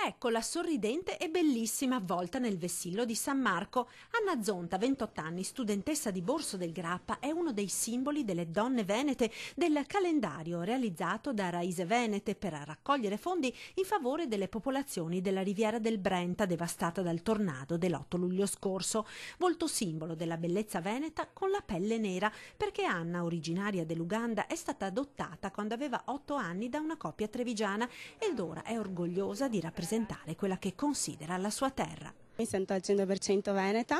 Ecco la sorridente e bellissima avvolta nel vessillo di San Marco. Anna Zonta, 28 anni, studentessa di Borso del Grappa, è uno dei simboli delle donne venete del calendario realizzato da Raise Venete per raccogliere fondi in favore delle popolazioni della Riviera del Brenta devastata dal tornado dell'8 luglio scorso. Volto simbolo della bellezza veneta con la pelle nera, perché Anna, originaria dell'Uganda, è stata adottata quando aveva 8 anni da una coppia trevigiana ed ora è orgogliosa di rappresentare quella che considera la sua terra. Mi sento al 100% veneta.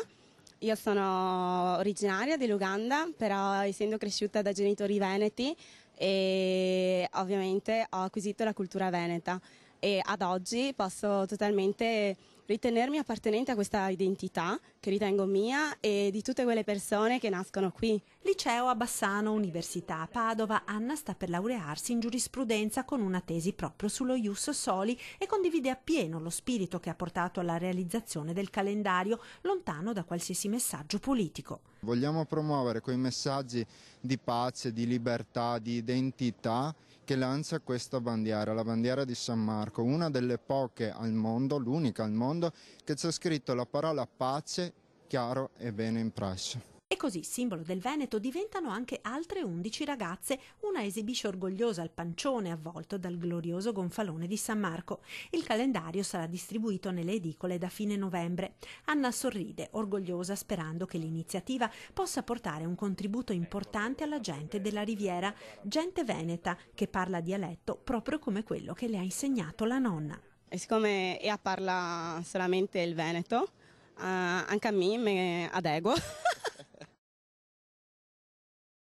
Io sono originaria dell'Uganda, però essendo cresciuta da genitori veneti e ovviamente ho acquisito la cultura veneta e ad oggi posso totalmente ritenermi appartenente a questa identità che ritengo mia e di tutte quelle persone che nascono qui. Liceo a Bassano, Università a Padova, Anna sta per laurearsi in giurisprudenza con una tesi proprio sullo ius soli e condivide appieno lo spirito che ha portato alla realizzazione del calendario, lontano da qualsiasi messaggio politico. Vogliamo promuovere quei messaggi di pace, di libertà, di identità che lancia questa bandiera, la bandiera di San Marco, una delle poche al mondo, l'unica al mondo, che c'è scritto la parola pace chiaro e bene impresso. E così, simbolo del Veneto, diventano anche altre 11 ragazze. Una esibisce orgogliosa il pancione avvolto dal glorioso gonfalone di San Marco. Il calendario sarà distribuito nelle edicole da fine novembre. Anna sorride, orgogliosa, sperando che l'iniziativa possa portare un contributo importante alla gente della Riviera, gente veneta che parla dialetto proprio come quello che le ha insegnato la nonna. E siccome ella parla solamente il veneto, anche a me mi adeguo.